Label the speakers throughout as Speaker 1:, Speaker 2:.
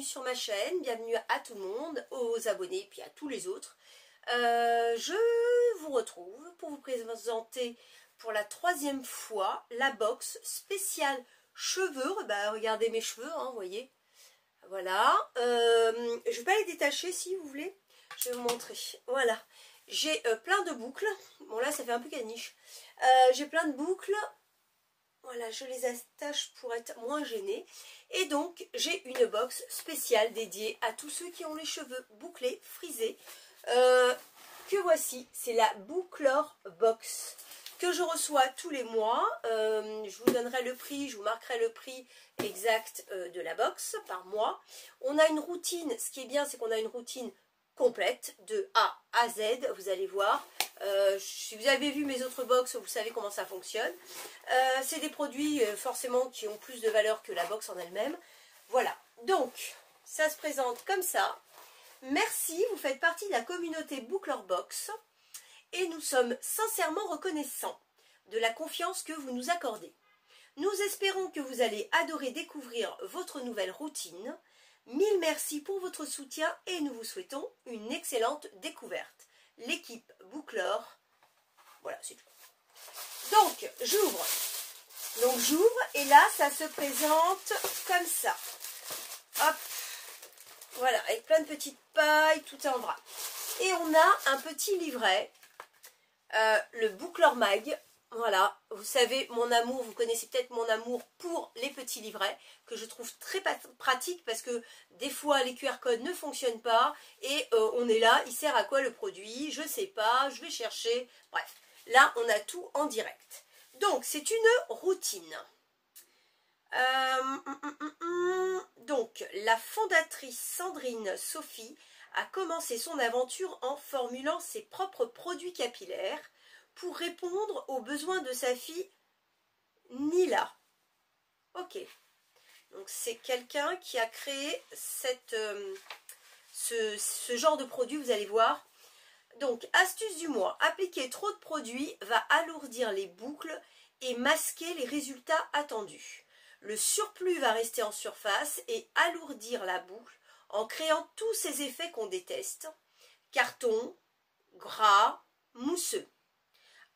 Speaker 1: sur ma chaîne, bienvenue à tout le monde, aux abonnés, puis à tous les autres. Je vous retrouve pour vous présenter pour la 3e fois la box spéciale cheveux. Bah, regardez mes cheveux, hein, vous voyez. Voilà. Je vais pas les détacher si vous voulez. Je vais vous montrer. Voilà. J'ai plein de boucles. Bon là ça fait un peu caniche. J'ai plein de boucles. Voilà, je les attache pour être moins gênée. Et donc, j'ai une box spéciale dédiée à tous ceux qui ont les cheveux bouclés, frisés. Que voici, c'est la Bouclor Box que je reçois tous les mois. Je vous donnerai le prix, je vous marquerai le prix exact de la box par mois. On a une routine, ce qui est bien, c'est qu'on a une routine complète de A à Z, vous allez voir. Si vous avez vu mes autres box, vous savez comment ça fonctionne. C'est des produits forcément qui ont plus de valeur que la box en elle-même. Voilà, donc ça se présente comme ça. Merci, vous faites partie de la communauté Bouclor Box et nous sommes sincèrement reconnaissants de la confiance que vous nous accordez. Nous espérons que vous allez adorer découvrir votre nouvelle routine. Mille merci pour votre soutien et nous vous souhaitons une excellente découverte. L'équipe Bouclor, voilà, c'est tout. Donc, j'ouvre. Donc, j'ouvre et là, ça se présente comme ça. Hop. Voilà, avec plein de petites pailles, tout est en vrac. Et on a un petit livret, le Bouclor Mag. Voilà, vous savez mon amour, vous connaissez peut-être mon amour pour les petits livrets que je trouve très pratique parce que des fois les QR codes ne fonctionnent pas et on est là, il sert à quoi le produit, je sais pas, je vais chercher, bref, là on a tout en direct. Donc c'est une routine. Donc la fondatrice Sandrine Sophie a commencé son aventure en formulant ses propres produits capillaires pour répondre aux besoins de sa fille Nila. Ok. Donc c'est quelqu'un qui a créé ce genre de produit, vous allez voir. Donc, astuce du mois. Appliquer trop de produits va alourdir les boucles et masquer les résultats attendus. Le surplus va rester en surface et alourdir la boucle en créant tous ces effets qu'on déteste. Carton, gras, mousseux.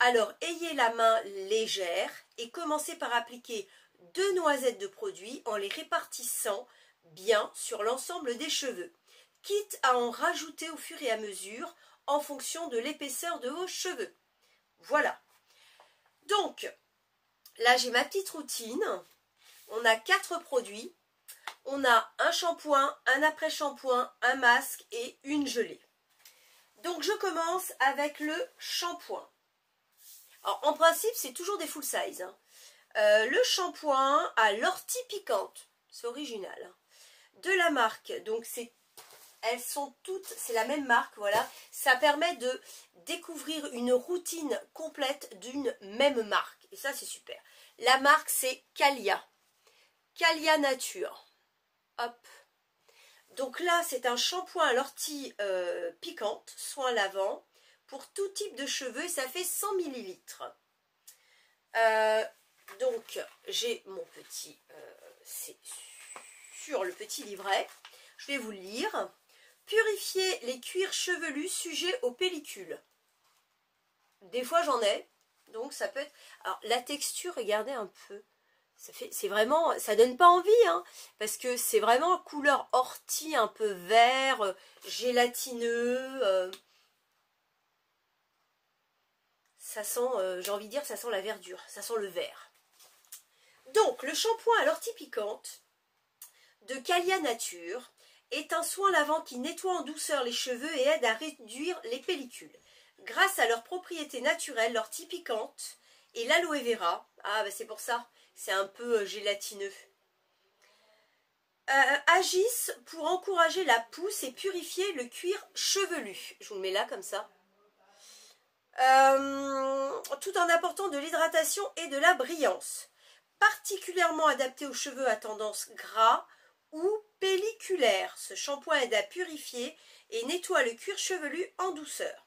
Speaker 1: Alors, ayez la main légère et commencez par appliquer 2 noisettes de produit en les répartissant bien sur l'ensemble des cheveux, quitte à en rajouter au fur et à mesure en fonction de l'épaisseur de vos cheveux. Voilà. Donc, là j'ai ma petite routine. On a 4 produits. On a un shampoing, un après-shampoing, un masque et une gelée. Donc, je commence avec le shampoing. Alors, en principe, c'est toujours des full size. Hein. Le shampoing à l'ortie piquante, c'est original. Hein. De la marque, donc elles sont toutes, c'est la même marque, voilà. Ça permet de découvrir une routine complète d'une même marque. Et ça, c'est super. La marque, c'est Calia. Calia Nature. Hop. Donc là, c'est un shampoing à l'ortie piquante, soin lavant, pour tout type de cheveux, et ça fait 100 ml. Donc, j'ai mon petit, c'est sur le petit livret. Je vais vous le lire. Purifier les cuirs chevelus sujets aux pellicules. Des fois, j'en ai, donc ça peut être... Alors, la texture, regardez un peu. C'est vraiment... Ça donne pas envie, hein, parce que c'est vraiment couleur ortie, un peu vert, gélatineux... Ça sent, j'ai envie de dire, ça sent la verdure, ça sent le vert. Donc, le shampoing à l'ortie piquante de Calia Nature est un soin lavant qui nettoie en douceur les cheveux et aide à réduire les pellicules. Grâce à leurs propriétés naturelles, l'ortie piquante et l'aloe vera, ah bah c'est pour ça, c'est un peu gélatineux, agissent pour encourager la pousse et purifier le cuir chevelu. Je vous le mets là comme ça. Tout en apportant de l'hydratation et de la brillance. Particulièrement adapté aux cheveux à tendance gras ou pelliculaire. Ce shampoing aide à purifier et nettoie le cuir chevelu en douceur.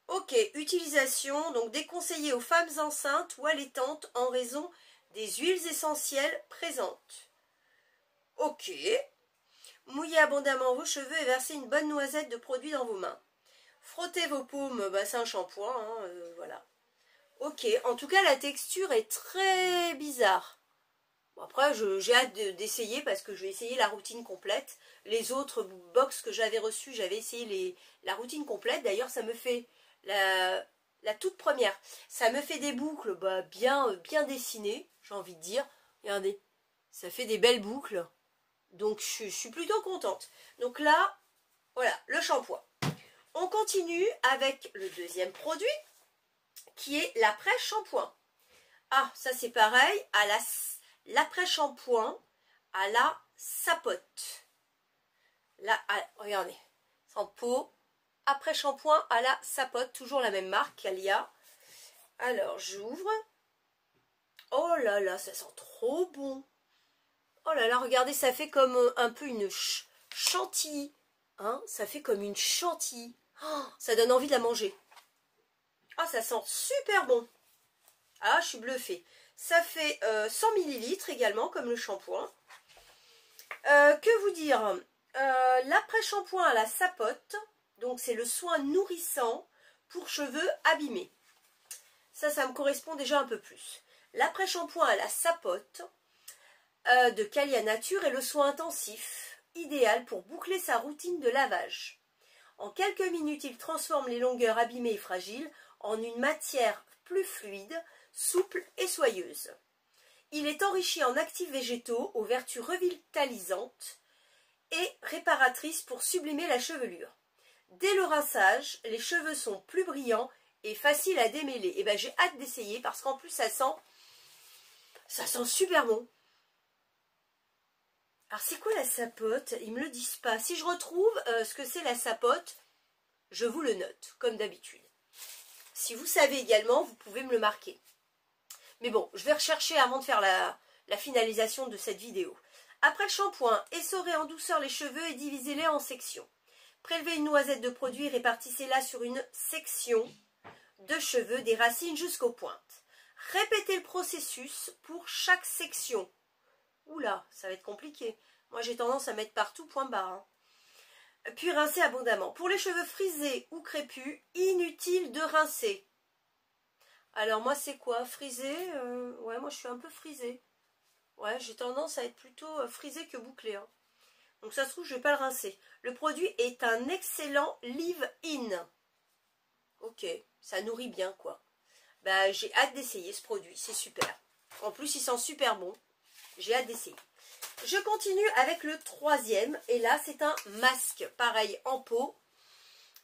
Speaker 1: Ok, utilisation, donc déconseillé aux femmes enceintes ou allaitantes en raison des huiles essentielles présentes. Ok, Mouillez abondamment vos cheveux et versez une bonne noisette de produit dans vos mains. Frottez vos paumes, bah, c'est un shampoing, hein, voilà. Ok, en tout cas la texture est très bizarre. Bon, après j'ai hâte d'essayer parce que je vais essayer la routine complète. Les autres box que j'avais reçues, j'avais essayé la routine complète. D'ailleurs ça me fait la toute première. Ça me fait des boucles bah, bien dessinées, j'ai envie de dire. Regardez, ça fait des belles boucles. Donc je suis plutôt contente. Donc là, voilà, le shampoing. On continue avec le deuxième produit qui est l'après-shampoing. Ah, ça c'est pareil, à l'après-shampoing à la sapote. Là, regardez, sans peau, après-shampoing à la sapote, toujours la même marque, Calia. Alors, j'ouvre. Oh là là, ça sent trop bon. Oh là là, regardez, ça fait comme un peu une chantilly. Hein, ça fait comme une chantilly. Oh, ça donne envie de la manger. Ah, ça sent super bon. Ah, je suis bluffée. Ça fait 100 ml également, comme le shampoing. Que vous dire, l'après-shampoing à la sapote, donc c'est le soin nourrissant pour cheveux abîmés. Ça me correspond déjà un peu plus. L'après-shampoing à la sapote de Calia Nature est le soin intensif, idéal pour boucler sa routine de lavage. En quelques minutes, il transforme les longueurs abîmées et fragiles en une matière plus fluide, souple et soyeuse. Il est enrichi en actifs végétaux aux vertus revitalisantes et réparatrices pour sublimer la chevelure. Dès le rinçage, les cheveux sont plus brillants et faciles à démêler. Et ben j'ai hâte d'essayer parce qu'en plus ça sent super bon. Alors c'est quoi la sapote? Ils me le disent pas. Si je retrouve ce que c'est la sapote, je vous le note, comme d'habitude. Si vous savez également, vous pouvez me le marquer. Mais bon, je vais rechercher avant de faire la finalisation de cette vidéo. Après le shampoing, essorez en douceur les cheveux et divisez-les en sections. Prélevez une noisette de produit et répartissez-la sur une section de cheveux des racines jusqu'aux pointes. Répétez le processus pour chaque section. Oula, ça va être compliqué. Moi, j'ai tendance à mettre partout point barre. Hein. Puis rincez abondamment. Pour les cheveux frisés ou crépus, inutile de rincer. Alors moi, c'est quoi? Frisé ouais, moi, je suis un peu frisée. Ouais, j'ai tendance à être plutôt frisée que bouclée. Hein. Donc ça se trouve, je ne vais pas le rincer. Le produit est un excellent leave-in. Ok, ça nourrit bien, quoi. Bah, j'ai hâte d'essayer ce produit, c'est super. En plus, il sent super bon. J'ai hâte d'essayer. Je continue avec le troisième. Et là, c'est un masque. Pareil, en pot.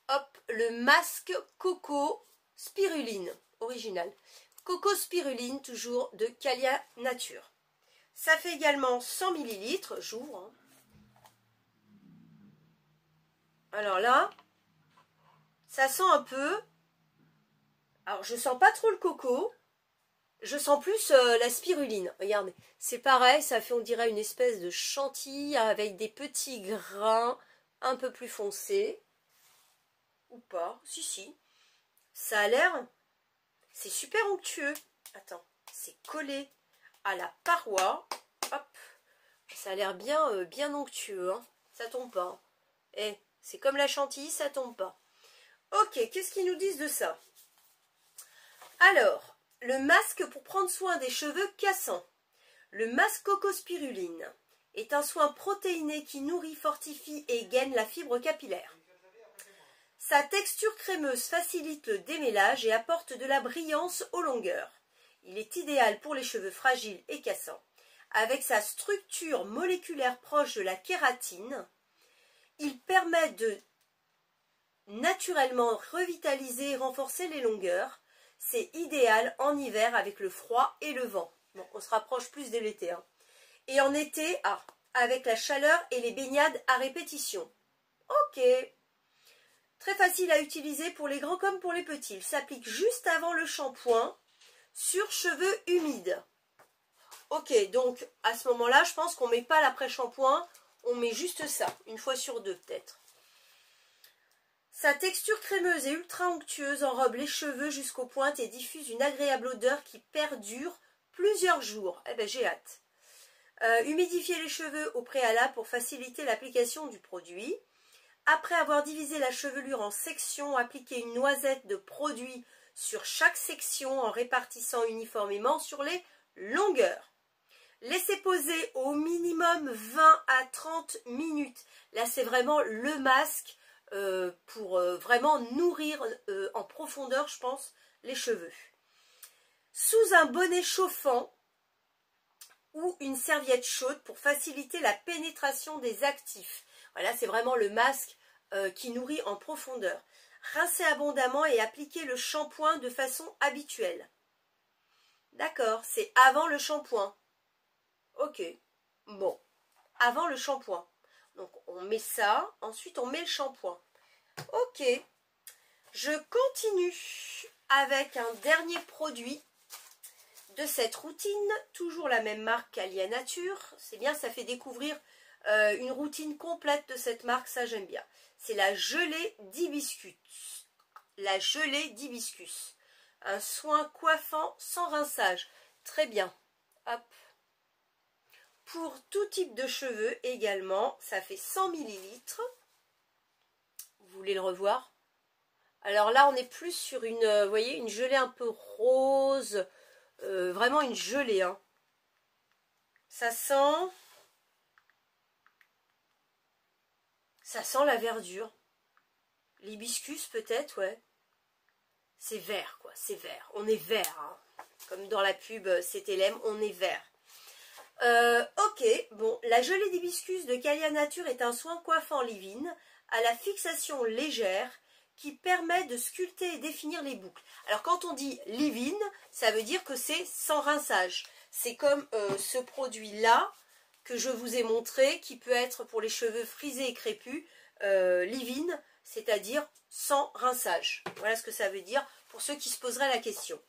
Speaker 1: Hop, le masque Coco Spiruline. Original. Coco Spiruline, toujours de Calia Nature. Ça fait également 100 ml. J'ouvre. Hein. Alors là, ça sent un peu... Alors, je sens pas trop le coco. Je sens plus la spiruline. Regardez, c'est pareil, ça fait on dirait une espèce de chantilly avec des petits grains un peu plus foncés. Ou pas, si. Ça a l'air... C'est super onctueux. Attends, c'est collé à la paroi. Hop, ça a l'air bien onctueux. Hein. Ça tombe pas. Eh, c'est comme la chantilly, ça tombe pas. Ok, qu'est-ce qu'ils nous disent de ça? Alors... Le masque pour prendre soin des cheveux cassants. Le masque Coco Spiruline est un soin protéiné qui nourrit, fortifie et gaine la fibre capillaire. Sa texture crémeuse facilite le démêlage et apporte de la brillance aux longueurs. Il est idéal pour les cheveux fragiles et cassants. Avec sa structure moléculaire proche de la kératine, il permet de naturellement revitaliser et renforcer les longueurs. C'est idéal en hiver avec le froid et le vent. Bon, on se rapproche plus de l'été. Hein. Et en été, avec la chaleur et les baignades à répétition. Ok. Très facile à utiliser pour les grands comme pour les petits. Il s'applique juste avant le shampoing sur cheveux humides. Ok, donc à ce moment-là, je pense qu'on ne met pas l'après-shampoing. On met juste ça, une fois sur deux peut-être. Sa texture crémeuse et ultra onctueuse enrobe les cheveux jusqu'aux pointes et diffuse une agréable odeur qui perdure plusieurs jours. Eh ben j'ai hâte. Humidifier les cheveux au préalable pour faciliter l'application du produit. Après avoir divisé la chevelure en sections, appliquez une noisette de produit sur chaque section en répartissant uniformément sur les longueurs. Laissez poser au minimum 20 à 30 minutes. Là, c'est vraiment le masque pour vraiment nourrir en profondeur, je pense, les cheveux. Sous un bonnet chauffant ou une serviette chaude pour faciliter la pénétration des actifs. Voilà, c'est vraiment le masque qui nourrit en profondeur. Rincez abondamment et appliquez le shampoing de façon habituelle. D'accord, c'est avant le shampoing. Ok, bon, avant le shampoing. Donc on met ça, ensuite on met le shampoing. Ok, je continue avec un dernier produit de cette routine, toujours la même marque qu'Alia Nature. C'est bien, ça fait découvrir une routine complète de cette marque, ça j'aime bien. C'est la gelée d'hibiscus. La gelée d'hibiscus. Un soin coiffant sans rinçage. Très bien. Hop. Pour tout type de cheveux également, ça fait 100 ml. Vous voulez le revoir? Alors là, on est plus sur une, vous voyez, une gelée un peu rose. Vraiment une gelée. Hein. Ça sent la verdure. L'hibiscus peut-être, ouais. C'est vert, quoi. C'est vert. On est vert. Hein. Comme dans la pub CTLM, on est vert. Ok, bon, la gelée d'hibiscus de Calia Nature est un soin coiffant leave-in à la fixation légère qui permet de sculpter et définir les boucles. Alors quand on dit leave-in, ça veut dire que c'est sans rinçage. C'est comme ce produit-là que je vous ai montré, qui peut être pour les cheveux frisés et crépus, leave-in, c'est-à-dire sans rinçage. Voilà ce que ça veut dire pour ceux qui se poseraient la question.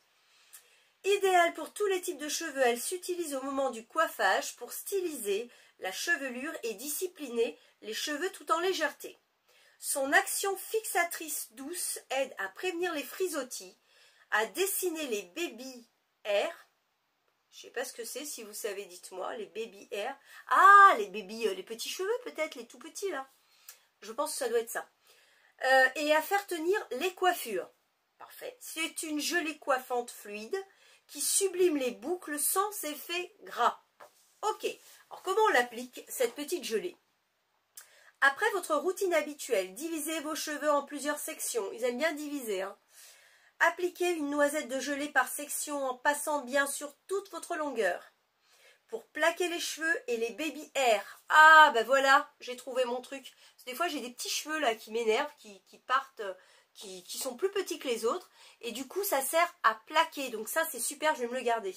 Speaker 1: Idéal pour tous les types de cheveux, elle s'utilise au moment du coiffage pour styliser la chevelure et discipliner les cheveux tout en légèreté. Son action fixatrice douce aide à prévenir les frisottis, à dessiner les baby hairs. Je ne sais pas ce que c'est, si vous savez, dites-moi, les baby hairs. Ah, les petits cheveux peut-être, les tout petits là. Je pense que ça doit être ça. Et à faire tenir les coiffures. Parfait. C'est une gelée coiffante fluide qui sublime les boucles sans effet gras. Ok, alors comment on l'applique, cette petite gelée? Après votre routine habituelle, divisez vos cheveux en plusieurs sections. Ils aiment bien diviser. Hein. Appliquez une noisette de gelée par section en passant bien sur toute votre longueur. Pour plaquer les cheveux et les baby hairs. Ah, ben voilà, j'ai trouvé mon truc. Parce que des fois, j'ai des petits cheveux là qui m'énervent, qui partent... Qui sont plus petits que les autres, et du coup ça sert à plaquer, donc ça c'est super, je vais me le garder.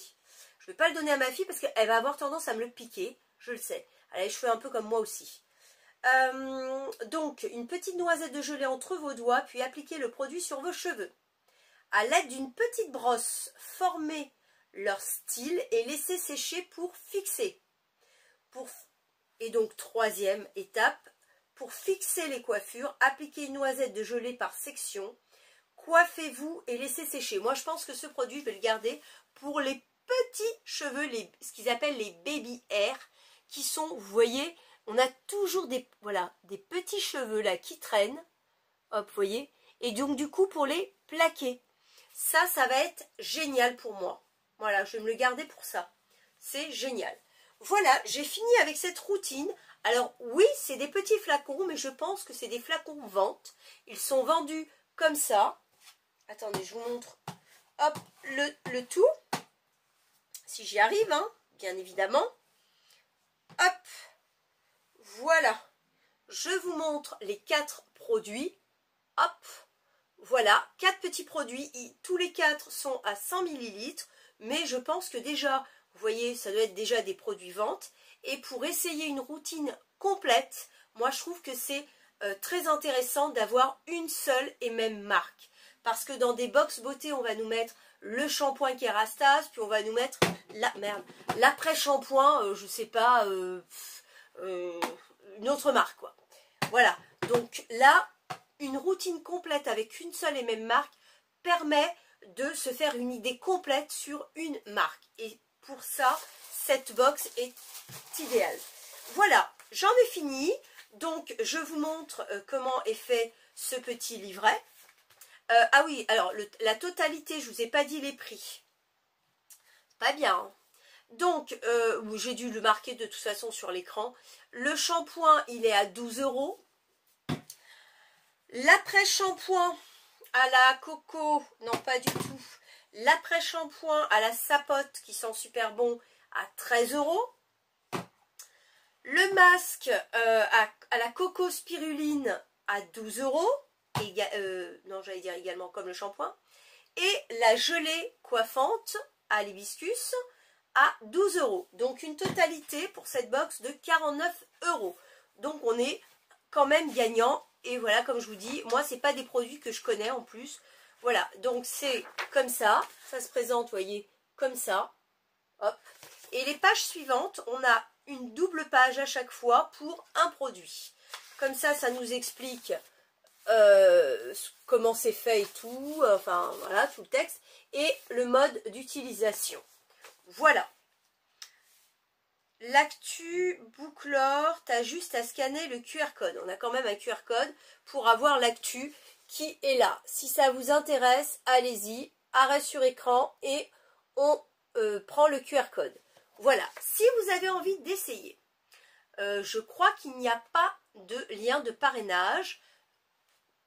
Speaker 1: Je ne vais pas le donner à ma fille parce qu'elle va avoir tendance à me le piquer, je le sais. Elle a les cheveux un peu comme moi aussi. Donc une petite noisette de gelée entre vos doigts, puis appliquez le produit sur vos cheveux. À l'aide d'une petite brosse, formez leur style et laissez sécher pour fixer. Et donc troisième étape, pour fixer les coiffures, appliquez une noisette de gelée par section. Coiffez-vous et laissez sécher. Moi, je pense que ce produit, je vais le garder pour les petits cheveux, ce qu'ils appellent les baby hairs, qui sont, vous voyez, on a toujours des petits cheveux là qui traînent. Hop, vous voyez. Et donc, du coup, pour les plaquer. Ça va être génial pour moi. Voilà, je vais me le garder pour ça. C'est génial. Voilà, j'ai fini avec cette routine. Alors oui, c'est des petits flacons, mais je pense que c'est des flacons vente. Ils sont vendus comme ça. Attendez, je vous montre. Hop, le tout. Si j'y arrive, hein, bien évidemment. Hop, voilà. Je vous montre les 4 produits. Hop, voilà, 4 petits produits. Tous les 4 sont à 100 ml. Mais je pense que déjà, vous voyez, ça doit être déjà des produits vente. Et pour essayer une routine complète, moi je trouve que c'est très intéressant d'avoir une seule et même marque. Parce que dans des box beauté, on va nous mettre le shampoing Kérastase, puis on va nous mettre l'après-shampoing, je sais pas, une autre marque, quoi. Voilà, donc là, une routine complète avec une seule et même marque permet de se faire une idée complète sur une marque. Et pour ça, cette box est idéale. Voilà, j'en ai fini. Donc, je vous montre comment est fait ce petit livret. Ah oui, alors, la totalité, je ne vous ai pas dit les prix. Pas bien, hein. Donc, j'ai dû le marquer de toute façon sur l'écran. Le shampoing, il est à 12 €. L'après-shampoing à la coco, non pas du tout. L'après-shampoing à la sapote qui sent super bon à 13 €. Le masque à la coco spiruline à 12 €. Non, j'allais dire également comme le shampoing. Et la gelée coiffante à l'hibiscus à 12 €. Donc une totalité pour cette box de 49 €. Donc on est quand même gagnant. Et voilà, comme je vous dis, moi c'est pas des produits que je connais en plus. Voilà, donc c'est comme ça. Ça se présente, vous voyez, comme ça. Hop. Et les pages suivantes, on a une double page à chaque fois pour un produit. Comme ça, ça nous explique comment c'est fait et tout. Enfin, voilà, tout le texte. Et le mode d'utilisation. Voilà. L'actu Booklore, tu as juste à scanner le QR code. On a quand même un QR code pour avoir l'actu qui est là. Si ça vous intéresse, allez-y, arrêt sur écran et on prend le QR code. Voilà, si vous avez envie d'essayer, je crois qu'il n'y a pas de lien de parrainage.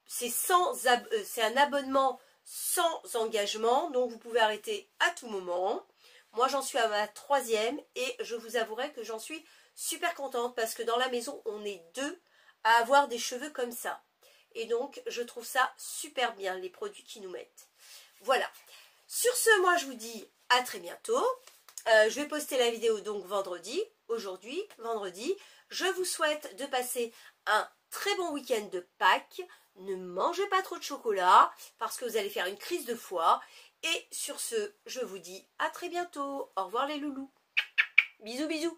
Speaker 1: C'est un abonnement sans engagement, donc vous pouvez arrêter à tout moment. Moi, j'en suis à ma 3e et je vous avouerai que j'en suis super contente parce que dans la maison, on est 2 à avoir des cheveux comme ça. Et donc, je trouve ça super bien, les produits qu'ils nous mettent. Voilà. Sur ce, moi, je vous dis à très bientôt. Je vais poster la vidéo donc vendredi, aujourd'hui, vendredi. Je vous souhaite de passer un très bon week-end de Pâques. Ne mangez pas trop de chocolat parce que vous allez faire une crise de foie. Et sur ce, je vous dis à très bientôt. Au revoir les loulous. Bisous, bisous.